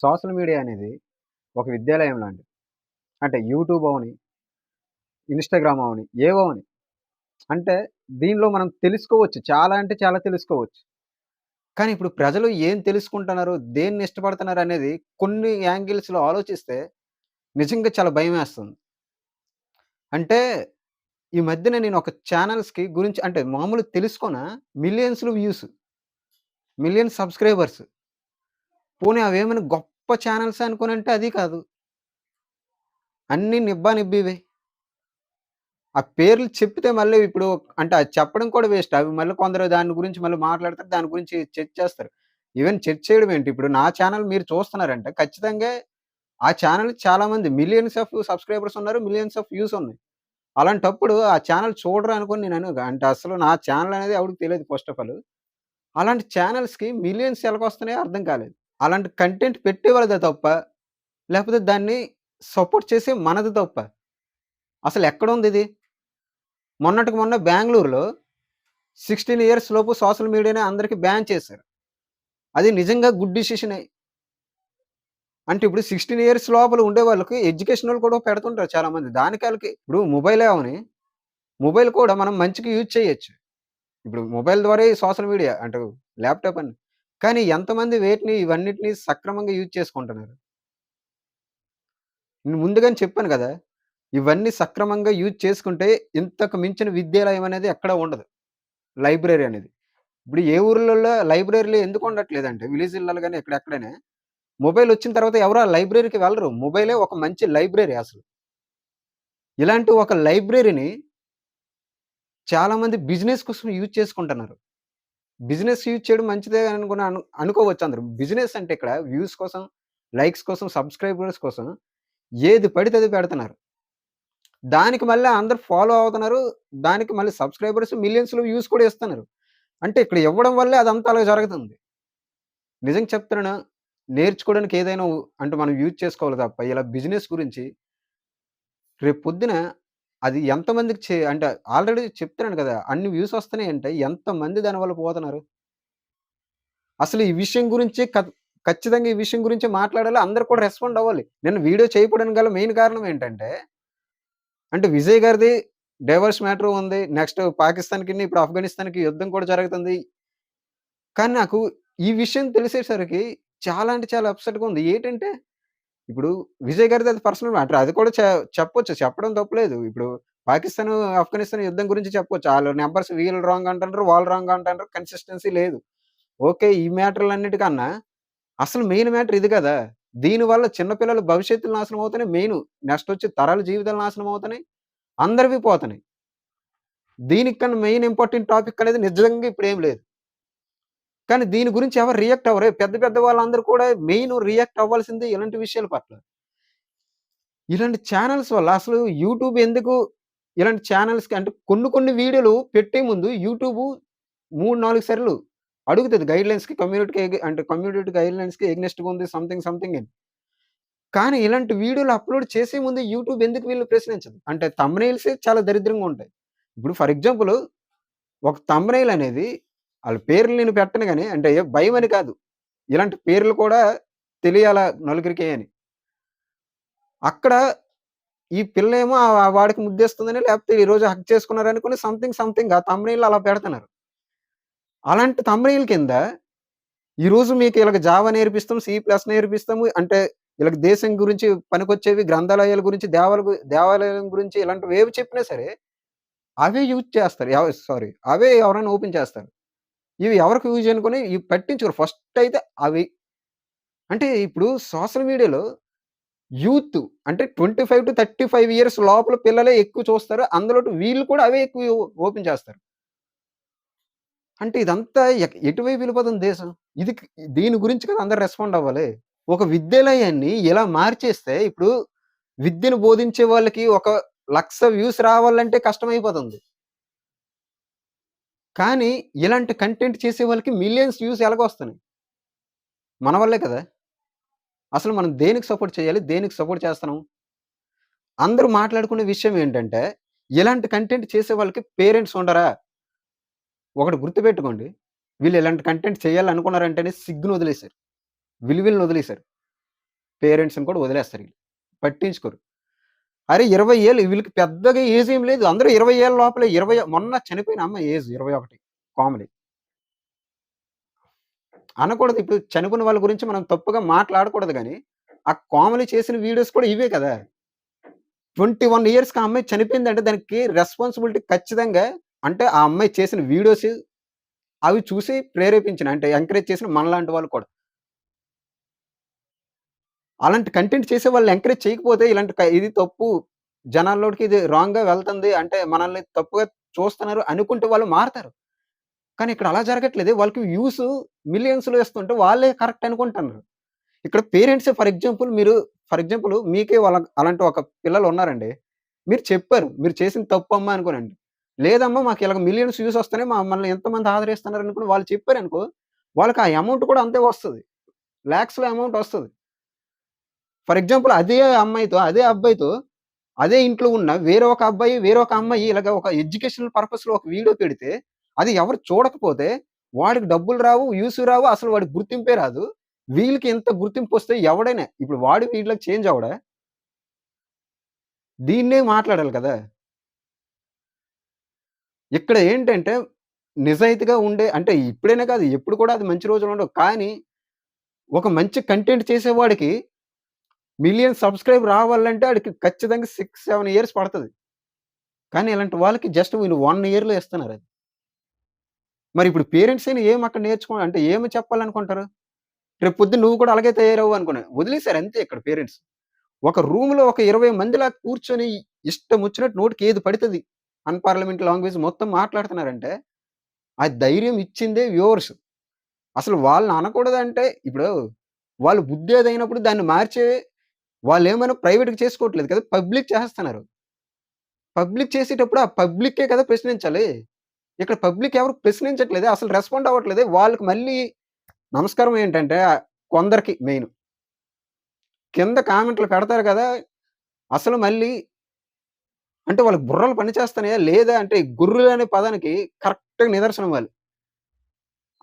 Social media అనేది ఒక విద్యాలయం లాంటిది. అంటే యూట్యూబ్ అవని, ఇన్‌స్టాగ్రామ్ అవని, ఏవో అవని. అంటే దీనిలో మనం తెలుసుకోవచ్చు. చాలా అంటే చాలా తెలుసుకోవచ్చు. కానీ ఇప్పుడు ప్రజలు ఏం తెలుసుకుంటున్నారు, దేన్ని ఇష్టపడుతున్నారనేది కొన్ని యాంగిల్స్‌లో ఆలోచిస్తే నిజంగా చాలా భయమేస్తుంది. అంటే ఈ మధ్యన నేను ఒక ఛానల్స్‌కి గురించి అంటే మామూలుగా తెలుసుకోనా మిలియన్స్‌లో వ్యూస్, మిలియన్ సబ్‌స్క్రైబర్స్. పోనీ అవేమైనా గొప్ప ఛానల్సా అనుకోనంటే అది కాదు. అన్నీ నిబ్బా నిబ్బివే. ఆ పేర్లు చెప్తే మళ్ళీ ఇప్పుడు అంటే అది చెప్పడం కూడా వేస్ట్. అవి మళ్ళీ కొందరు దాని గురించి మళ్ళీ మాట్లాడతారు. దాని గురించి చర్చ చేస్తారు. ఈవెన్ చర్చ చేయడం ఏంటి? ఇప్పుడు నా ఛానెల్ మీరు చూస్తున్నారంటే ఖచ్చితంగా ఆ ఛానెల్‌కి చాలామంది మిలియన్స్ ఆఫ్ సబ్‌స్క్రైబర్స్ ఉన్నారు. మిలియన్స్ ఆఫ్ వ్యూస్ ఉన్నాయి. అలాంటప్పుడు ఆ ఛానెల్ చూడరు అనుకోని నేను అంటే అసలు నా ఛానెల్ అనేది ఎవడికి తెలీదు ఫస్ట్ ఆఫ్ ఆల్. అలాంటి ఛానెల్స్‌కి మిలియన్స్ ఎలాగొస్తున్నాయో అర్థం కాలేదు. అలాంటి కంటెంట్ పెట్టేవాళ్ళదే తప్పా? లేకపోతే దాన్ని సపోర్ట్ చేసే మనది తప్పా? అసలెక్కడుందిది? మొన్నటికి మొన్న బెంగుళూరులో 16 ఇయర్స్ లోపు సోషల్ మీడియాని అందరికి బ్యాన్ చేశారు. అది నిజంగా గుడ్ డిసిషనే. అంటే ఇప్పుడు 16 ఇయర్స్ లోపల ఉండే వాళ్ళకి ఎడ్యుకేషనల్ కూడా పెడుతుంటారు చాలామంది. దానికి ఆళ్ళకి ఇప్పుడు మొబైలే అవని, మొబైల్ కూడా మనం మంచికి యూజ్ చేయొచ్చు. ఇప్పుడు మొబైల్ ద్వారా ఈ సోషల్ మీడియా అంటే ల్యాప్‌టాప్ అని. కానీ ఎంతమంది వేటిని ఇవన్నిటిని సక్రమంగా యూజ్ చేసుకుంటున్నారు? నేను ముందుగానే చెప్పాను గదా! ఇవన్నీ సక్రమంగా యూజ్ చేసుకుంటే ఇంతకు మించిన విద్యాలయం అనేది ఎక్కడ ఉండదు. లైబ్రరీ అనేది. ఇప్పుడు ఏ ఊర్లలో లైబ్రరీలు ఎందుకు ఉండట్లేదంటే విలేజిల్లలో గాని ఎక్కడెక్కడైనా మొబైలొచ్చిన తర్వాత ఎవరు ఆ లైబ్రరీకి వెళ్ళరు. మొబైలే ఒక మంచి లైబ్రరీ అసలు. ఇలాంటి ఒక లైబ్రరీని చాలామంది బిజినెస్ కోసం యూజ్ చేసుకుంటున్నారు. బిజినెస్ యూజ్ చేయడం మంచిదే అనుకుని అనుకోవచ్చు అందరూ. బిజినెస్ అంటే ఇక్కడ వ్యూస్ కోసం, లైక్స్ కోసం, సబ్‌స్క్రైబర్స్ కోసం ఏది పడితే అది పెడుతున్నారు. దానికి మళ్ళా అందరూ ఫాలో అవుతున్నారు. దానికి మళ్ళీ సబ్‌స్క్రైబర్స్ మిలియన్స్‌లో వ్యూస్ కూడా ఇస్తున్నారు. అంటే ఇక్కడ ఇవ్వడం వల్లే అదంతా అలా జరుగుతుంది. నిజంగా చెప్తున్నాను. నేర్చుకోవడానికి ఏదైనా అంటే మనం యూజ్ చేసుకోవాలి తప్ప, ఇలా బిజినెస్ గురించి రేపొద్దున అది ఎంతమందికి అంటే ఆల్రెడీ చెప్తున్నాను కదా! అన్ని వ్యూస్ వస్తున్నాయంటే ఎంతమంది దానివల్ల పోతున్నారు? అసలు ఈ విషయం గురించి ఖచ్చితంగా ఈ విషయం గురించి మాట్లాడాలి. అందరూ కూడా రెస్పాండ్ అవ్వాలి. నేను వీడియో చేయకపోవడానికి గల మెయిన్ కారణం ఏంటంటే, అంటే విజయ్ గారిది డైవోర్స్ మ్యాటర్ ఉంది. నెక్స్ట్ పాకిస్తాన్‌కిని, ఇప్పుడు ఆఫ్ఘనిస్తాన్‌కి యుద్ధం కూడా జరుగుతుంది. కానీ నాకు ఈ విషయం తెలిసేసరికి చాలా అంటే చాలా అప్‌సెట్‌గా ఉంది. ఏటంటే ఇప్పుడు విజయ్ గారిది అది పర్సనల్ మ్యాటర్. అది కూడా చెప్పొచ్చు. చెప్పడం తప్పులేదు. ఇప్పుడు పాకిస్తాను, ఆఫ్ఘనిస్తాన్ యుద్ధం గురించి చెప్పొచ్చు. ఆళ్ళు నంబర్స్ వీళ్ళు రాంగ్ అంటుండ్రు, వాళ్ళు రాంగ్ అంటుండ్రు. కన్సిస్టెన్సీ లేదు. ఓకే. ఈ మ్యాటర్‌లన్నిటికన్నా అసలు మెయిన్ మ్యాటర్ ఇది గదా! దీనివల్ల చిన్న పిల్లల భవిష్యత్తులు నాశనం అవుతున్నాయి మెయిను. నెక్స్ట్ వచ్చే తరాల జీవితాలు నాశనం అవుతున్నాయి. అందరివి పోతున్నాయి. దీనికన్నా మెయిన్ ఇంపార్టెంట్ టాపిక్ అనేది నిజంగా ఇప్పుడేం లేదు. కానీ దీని గురించి ఎవరు రియాక్ట్ అవ్వరు. పెద్ద పెద్ద వాళ్ళందరూ కూడా మెయిన్ రియాక్ట్ అవ్వాల్సింది ఇలాంటి విషయాల పట్ల. ఇలాంటి ఛానెల్స్ వల్ల అసలు యూట్యూబ్ ఎందుకు ఇలాంటి ఛానెల్స్‌కి అంటే కొన్ని కొన్ని వీడియోలు పెట్టే ముందు యూట్యూబు 3, 4 సార్లు అడుగుతది గైడ్‌లైన్స్‌కి కమ్యూనిటీ గైడ్‌లైన్స్‌కి ఎగ్నెస్ట్‌గా ఉంది సంథింగ్ సంథింగ్ అని. కానీ ఇలాంటి వీడియోలు అప్‌లోడ్ చేసే ముందు యూట్యూబ్ ఎందుకు వీళ్ళని ప్రశ్నించదు? అంటే థంబ్‌నెయిల్సే చాలా దరిద్రంగా ఉంటాయి. ఇప్పుడు ఫర్ ఎగ్జాంపుల్ ఒక థంబ్‌నెయిల్ అనేది ఆళ్ళ పేర్లు నేను పెట్టను గాని అంటే భయమని కాదు. ఇలాంటి పేర్లు కూడా తెలియాల నలుగురికి అని. అక్కడ ఈ పిల్లేమో వాడికి ముద్దేస్తుందని లేకపోతే ఈరోజు హగ్ చేసుకున్నారనుకోని సంథింగ్ సంథింగ్ ఆ థంబ్‌నెయిల్ అలా పెడుతున్నారు. అలాంటి థంబ్‌నెయిల్ కింద ఈరోజు మీకు ఇలాగ జావా నేర్పిస్తాం, సి ప్లస్ నేర్పిస్తాము అంటే ఈళ్ళకి దేశం గురించి పనికొచ్చేవి గ్రంథాలయాల గురించి, దేవాలయం గురించి ఇలాంటివేవి చెప్పినా సరే అవే యూజ్ చేస్తారు. అవే ఎవరైనా ఓపెన్ చేస్తారు. ఇవి ఎవరికి యూజ్ అనుకోని ఇవి పట్టించుకోరు. ఫస్ట్ అయితే అవి. అంటే ఇప్పుడు సోషల్ మీడియాలో యూత్ అంటే 25-35 ఇయర్స్ లోపల పిల్లలే ఎక్కువ చూస్తారు. అందులోటి వీళ్ళు కూడా అవే ఎక్కువ ఓపెన్ చేస్తారు. అంటే ఇదంతా ఎటువైపు వెళ్ళిపోతుంది దేశం? ఇది దీని గురించి కదా అందరూ రెస్పాండ్ అవ్వాలి. ఒక విద్యాలయాన్ని ఇలా మార్చేస్తే ఇప్పుడు విద్యను బోధించే వాళ్ళకి ఒక 1,00,000 వ్యూస్ రావాలంటే కష్టమైపోతుంది. కానీ ఇలాంటి కంటెంట్ చేసే వాళ్ళకి మిలియన్స్ వ్యూస్ ఎలాగొస్తున్నాయి? మన వల్లే కదా! అసలు మనం దేనికి సపోర్ట్ చేయాలి? దేనికి సపోర్ట్ చేస్తున్నాం? అందరూ మాట్లాడుకునే విషయం ఏంటంటే, ఇలాంటి కంటెంట్ చేసే వాళ్ళకి పేరెంట్స్ ఉండరా? ఒకటి గుర్తుపెట్టుకోండి. వీళ్ళు ఇలాంటి కంటెంట్ చేయాలనుకున్నారంటేనే సిగ్గునొదిలేసారు. విలువలనొదిలేసారు. పేరెంట్స్‌ని కూడా వదిలేస్తారు ఈళ్ళు. పట్టించుకోరు. అరే! 20 ఏళ్ళు వీళ్ళకి పెద్దగా ఏజ్ ఏం లేదు. అందరూ 20 ఏళ్ల లోపలే. మొన్న చనిపోయిన అమ్మాయి ఏజ్ 21 కామెడీ. అనకూడదు. ఇప్పుడు చనిపోయిన వాళ్ళ గురించి మనం తప్పుగా మాట్లాడకూడదు గానీ, ఆ కామెడీ చేసిన వీడియోస్ కూడా ఇవే కదా! 21 ఇయర్స్‌కి ఆ అమ్మాయి చనిపోయిందంటే దానికి రెస్పాన్సిబిలిటీ ఖచ్చితంగా అంటే ఆ అమ్మాయి చేసిన వీడియోస్ అవి చూసి ప్రేరేపించిన అంటే ఎంకరేజ్ చేసిన మనలాంటి వాళ్ళు కూడా. అలాంటి కంటెంట్ చేసే వాళ్ళని ఎంకరేజ్ చేయకపోతే ఇలాంటి ఇది తప్పు. జనాల్లోకి ఇది రాంగ్‌గా వెళ్తుంది. అంటే మనల్ని తప్పుగా చూస్తున్నారు అనుకుంటే వాళ్ళు మారతారు. కానీ ఇక్కడ అలా జరగట్లేదు. వాళ్ళకి వ్యూస్ మిలియన్స్‌లో వస్తుంటే వాళ్ళే కరెక్ట్ అనుకుంటున్నారు. ఇక్కడ పేరెంట్సే ఫర్ ఎగ్జాంపుల్ మీకే అలాంటి ఒక పిల్లలున్నారండి. మీరు చెప్పారు. మీరు చేసింది తప్పమ్మా అనుకోనండి. లేదమ్మా మాకు ఇలాగ మిలియన్స్ వ్యూస్ వస్తున్నాయి. మమ్మల్ని ఎంతమంది ఆదరిస్తున్నారు అనుకోని వాళ్ళు చెప్పారనుకో, వాళ్ళకి ఆ అమౌంట్ కూడా అంతే వస్తది. లాక్స్‌లో అమౌంట్ వస్తది. ఫర్ ఎగ్జాంపుల్ అదే అమ్మాయితో, అదే అబ్బాయితో, అదే ఇంట్లో ఉన్న వేరే ఒక అబ్బాయి, వేరే ఒక అమ్మాయి ఇలాగ ఒక ఎడ్యుకేషనల్ పర్పస్‌లో ఒక వీడియో పెడితే, అది ఎవరు చూడకపోతే వాడికి డబ్బులు రావు, వ్యూస్ రావు, అసలు వాడికి గుర్తింపే రాదు. వీళ్ళకి ఇంత గుర్తింపొస్తే ఎవడైనా ఇప్పుడు వాడు వీళ్ళకి చేంజ్ అవ్వడా? దీన్నే మాట్లాడాలి కదా! ఇక్కడ ఏంటంటే నిజాయితీగా ఉండే అంటే ఇప్పుడనే కాదు ఎప్పుడు కూడా అది మంచి రోజులుండవు. కానీ ఒక మంచి కంటెంట్ చేసేవాడికి మిలియన్ సబ్‌స్క్రైబ్ రావాలంటే ఆడికి ఖచ్చితంగా 6, 7 ఇయర్స్ పడతది. కానీ ఇలాంటి వాళ్ళకి జస్ట్ వీళ్ళు 1 ఇయర్‌లో ఇస్తున్నారది. మరిప్పుడు పేరెంట్స్ అయినా ఏమి అక్కడ అంటే ఏమి చెప్పాలనుకుంటారు? రేపు పొద్దున్న నువ్వు కూడా అలాగే తయారవ్వు అనుకుని. వదిలేసారు అంతే ఇక్కడ పేరెంట్స్. ఒక రూమ్‌లో ఒక 20 మందిలా కూర్చొని ఇష్టమొచ్చినట్టు నోటికి ఏది పడితది అన్‌పార్లమెంటరీ లాంగ్వేజ్ మొత్తం మాట్లాడుతున్నారంటే, ఆ ధైర్యం ఇచ్చిందే వ్యూవర్స్. అసలు వాళ్ళని అనకూడదంటే ఇప్పుడు వాళ్ళు బుద్ధేదైనప్పుడు దాన్ని మార్చే వాళ్ళేమైనా ప్రైవేట్‌గా చేసుకోవట్లేదు కదా! పబ్లిక్ చేసేస్తున్నారు. పబ్లిక్ చేసేటప్పుడు ఆ పబ్లిక్కే కదా ప్రశ్నించాలి. ఇక్కడ పబ్లిక్ ఎవరు ప్రశ్నించట్లేదే. అసలు రెస్పాండ్ అవ్వట్లేదే. వాళ్ళకి మళ్ళీ నమస్కారం ఏంటంటే కొందరికి మెయిన్ కింద కామెంట్‌లు పెడతారు కదా! అసలు మళ్ళీ అంటే వాళ్ళకి బుర్రలు పనిచేస్తున్నాయా? లేదా? అంటే గుర్రులు అనే పదానికి కరెక్ట్‌గా నిదర్శనం వాళ్ళు.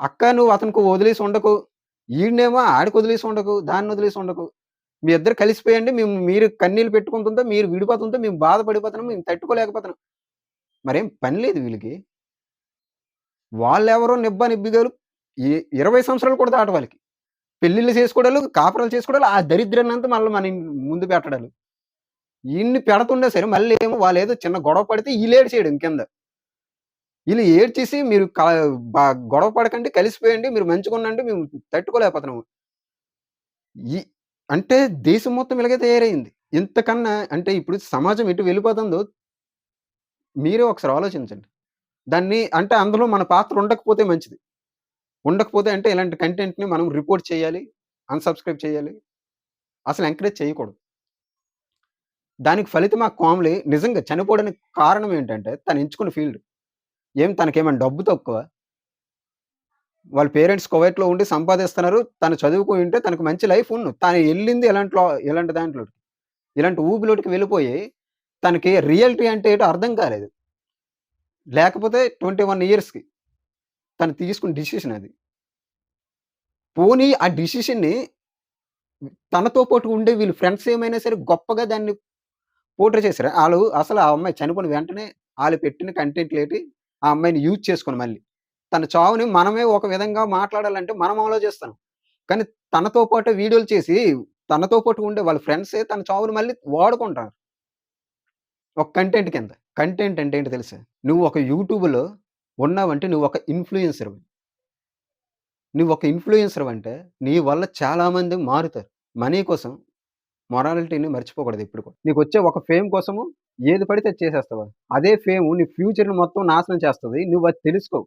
అక్క నువ్వు అతనికి వదిలేసి ఉండకు. ఈడినేమో ఆడికి వదిలేసి ఉండకు. దాన్ని వదిలేసి ఉండకు. మీ ఇద్దరు కలిసిపోయండి. మీరు కన్నీళ్లు పెట్టుకుంటుంటే, మీరు విడిపోతుంటే మేము బాధపడిపోతున్నాం. మేము తట్టుకోలేకపోతున్నాం. మరేం పని లేదు వీళ్ళకి. వాళ్ళెవరో నిబ్బా నిబ్బిగాలు 20 సంవత్సరాలు కూడా దాటవు వాళ్ళకి. పెళ్లిళ్లు చేసుకోవడాలు, కాపురాలు చేసుకోవడాలు, ఆ దరిద్రాన్నంతా మళ్ళీ మన ముందు పెట్టడాలు. ఇన్ని పెడుతున్నా సరే మళ్ళీ ఏమో వాళ్ళేదో చిన్న గొడవ పడితే ఈళ్ళేడిసేయడం కింద. ఈళ్ళు ఏడ్చేసి మీరు బ గొడవ పడకండి, కలిసిపోయండి, మీరు మంచిగుండండి, మేము తట్టుకోలేకపోతున్నాము. ఈ అంటే దేశం మొత్తం ఇలాగే తయారయింది. ఇంతకన్నా అంటే ఇప్పుడు సమాజం ఎటు వెళ్ళిపోతుందో మీరే ఒకసారి ఆలోచించండి. దాన్ని అంటే అందులో మన పాత్ర ఉండకపోతే మంచిది. ఉండకపోతే అంటే ఇలాంటి కంటెంట్‌ని మనం రిపోర్ట్ చేయాలి, అన్‌సబ్‌స్క్రైబ్ చేయాలి. అసలు ఎంకరేజ్ చేయకూడదు. దానికి ఫలితం ఆ కామెడీ నిజంగా చనిపోవడానికి కారణం ఏంటంటే తను ఎంచుకున్న ఫీల్డ్. తనకేమైనా డబ్బు తక్కువ? వాళ్ళ పేరెంట్స్ కువైట్‌లో ఉండి సంపాదిస్తున్నారు. తను చదువుకుంటే తనకు మంచి లైఫ్ తను ఎళ్ళింది ఇలాంటి దాంట్లోకి. ఇలాంటి ఊబిలోటికి వెళ్ళిపోయి తనకి రియాలిటీ అంటే ఏటో అర్థం కాలేదు. లేకపోతే 21 ఇయర్స్‌కి తను తీసుకున్న డిసిషన్ అది. పోనీ ఆ డిసిషన్‌ని తనతో పాటు ఉండే వీళ్ళు ఫ్రెండ్స్ ఏమైనా సరే గొప్పగా దాన్ని పోర్ట్రే చేసారు. అసలు ఆ అమ్మాయి చనిపోయిన వెంటనే ఆళ్ళు పెట్టిన కంటెంట్‌లేటి ఆ అమ్మాయిని యూజ్ చేసుకొని మళ్ళీ. తన చావుని మనమే ఒక విధంగా మాట్లాడాలంటే మనం ఆలోచిస్తాం. కానీ తనతో పాటు వీడియోలు చేసి, తనతో పాటు ఉండే వాళ్ళ ఫ్రెండ్సే తన చావుని మళ్ళీ వాడుకుంటారు. ఒక కంటెంట్ కింద. కంటెంట్ అంటే ఏంటో తెలుసా? నువ్వు ఒక యూట్యూబ్‌లో ఉన్నావంటే నువ్వొక ఇన్‌ఫ్లుయెన్సర్‌వి. నువ్వొక ఇన్‌ఫ్లుయెన్సర్‌వంటే నీ వల్ల చాలా మంది మారుతారు. మనీ కోసం మొరాలిటీని మర్చిపోకూడదు ఎప్పుడు కూడా. నీకొచ్చే ఒక ఫేమ్ కోసము ఏది పడితే అది చేసేస్తావా? అదే ఫేము నీ ఫ్యూచర్‌ని మొత్తం నాశనం చేస్తది. నువ్వది తెలుసుకోవు.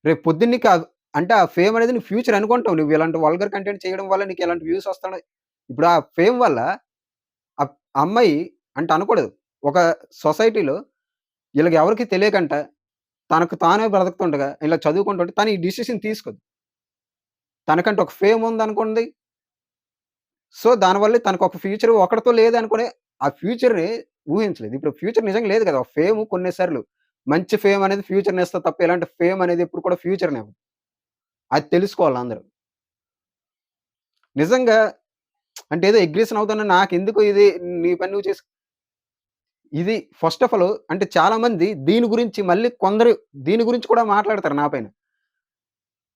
రేపు పొద్దున్న నీకు అంటే ఆ ఫేమ్ అనేది నీ ఫ్యూచర్ అనుకుంటావు. నువ్వు ఇలాంటి వల్గర్ కంటెంట్ చేయడం వల్ల నీకు ఇలాంటి వ్యూస్ వస్తున్నాయి. ఇప్పుడు ఆ ఫేమ్ వల్ల ఆ అమ్మాయి అంటే అనకూడదు. ఒక సొసైటీలో ఈళ్ళకి ఎవరికీ తెలియకంట తనకు తానే బ్రతుకుతుండగా ఇలా చదువుకుంటుంటే తను ఈ డిసిషన్ తీసుకోదు. తనకంటే ఒక ఫేమ్ ఉందనుకోండి. సో, దానివల్ల తనకొక ఫ్యూచర్ ఒకడితో లేదనుకుని ఆ ఫ్యూచర్‌ని ఊహించలేదు. ఇప్పుడు ఫ్యూచర్ నిజంగా లేదు కదా! ఫేమ్ కొన్ని సార్లు మంచి ఫేమ్ అనేది ఫ్యూచర్‌నిస్తది తప్ప ఇలాంటి ఫేమ్ అనేది ఎప్పుడు కూడా ఫ్యూచర్‌నివ్వదు. అది తెలుసుకోవాలి అందరూ. నిజంగా అంటే ఏదో అగ్రెషన్ అవుతున్నా నాకెందుకు ఇది నీ పని నువ్వు చేసుకో ఇది ఫస్ట్ ఆఫ్ ఆల్ అంటే చాలామంది దీని గురించి మళ్ళీ కొందరు దీని గురించి కూడా మాట్లాడతారు నా పైన.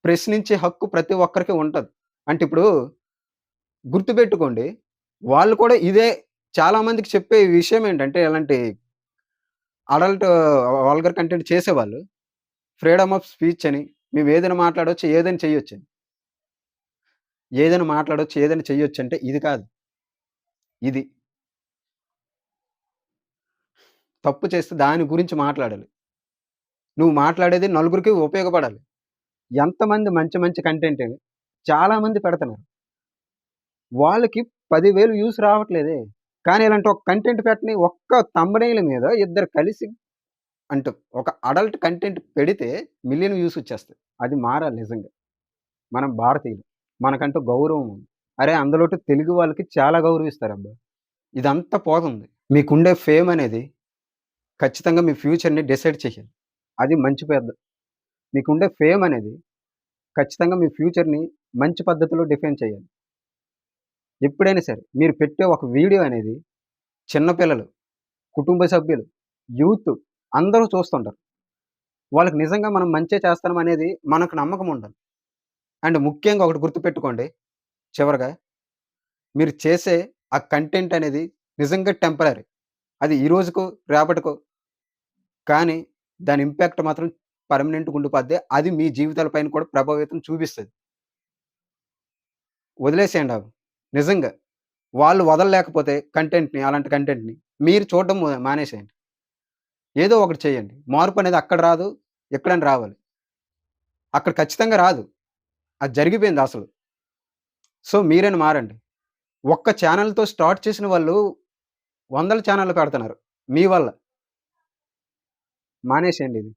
ప్రశ్నించే హక్కు ప్రతి ఒక్కరికి ఉంటది. అంటే ఇప్పుడు గుర్తుపెట్టుకోండి. వాళ్ళు కూడా ఇదే చాలా మందికి చెప్పే విషయం ఏంటంటే ఎలాంటి అడల్ట్ వల్గర్ కంటెంట్ చేసేవాళ్ళు ఫ్రీడమ్ ఆఫ్ స్పీచ్ అని మేమేదైనా మాట్లాడొచ్చు, ఏదైనా చేయొచ్చని. ఏదైనా మాట్లాడొచ్చు, ఏదైనా చేయొచ్చంటే ఇది కాదు. ఇది. తప్పు చేస్తే దాని గురించి మాట్లాడాలి. నువ్వు మాట్లాడేది నలుగురికి ఉపయోగపడాలి. ఎంతమంది మంచి మంచి కంటెంట్ చాలా మంది పెడుతున్నారు. వాళ్ళకి 10,000 వ్యూస్ రావట్లేదే. కానీ ఇలాంటి ఒక కంటెంట్ పెట్టని ఒక్క థంబ్‌నెయిల్ మీద ఇద్దరు కలిసి అంటూ ఒక అడల్ట్ కంటెంట్ పెడితే మిలియన్ వ్యూస్ వచ్చేస్తాయి. అది మారాలి నిజంగా. మనం భారతీయులు. మనకంటూ గౌరవం ఉంది. అరే! అందులోటు తెలుగు వాళ్ళకి చాలా గౌరవిస్తారబ్బా! ఇదంతా పోతుంది. మీకుండే ఫేమ్ అనేది ఖచ్చితంగా మీ ఫ్యూచర్‌ని డిసైడ్ చేయాలి. అది మంచి మీకుండే ఫేమ్ అనేది ఖచ్చితంగా మీ ఫ్యూచర్‌ని మంచి పద్ధతిలో డిఫైన్ చేయాలి. ఎప్పుడైనా సరే మీరు పెట్టే ఒక వీడియో అనేది చిన్న పిల్లలు, కుటుంబ సభ్యులు, యూత్ అందరూ చూస్తుంటారు. వాళ్ళకి నిజంగా మనం మంచే చేస్తున్నాం అనేది మనకు నమ్మకం ఉండాలి. అండ్ ముఖ్యంగా ఒకటి గుర్తుపెట్టుకోండి చివరగా మీరు చేసే ఆ కంటెంట్ అనేది నిజంగా టెంపరరీ. అది ఈ రోజుకో, రేపటికో కానీ దాని ఇంపాక్ట్ మాత్రం పర్మనెంట్‌గా ఉండిపోద్ది. అది మీ జీవితాల పైన కూడా ప్రభావితం చూపిస్తది. వదిలేసేయండి అవి. నిజంగా. వాళ్ళు వదలలేకపోతే కంటెంట్‌ని అలాంటి కంటెంట్‌ని మీరు చూడడం మానేసేయండి. ఏదో ఒకటి చేయండి. మార్పనేది అక్కడ రాదు, ఎక్కడైనా రావాలి. అక్కడ ఖచ్చితంగా రాదు. అది జరిగిపోయింది అసలు. సో, మీరైనా మారండి. ఒక్క ఛానెల్‌తో స్టార్ట్ చేసిన వాళ్ళు వందల ఛానెల్‌లు పెడుతున్నారు. మీ వల్ల. మానేసేయండి ఇది.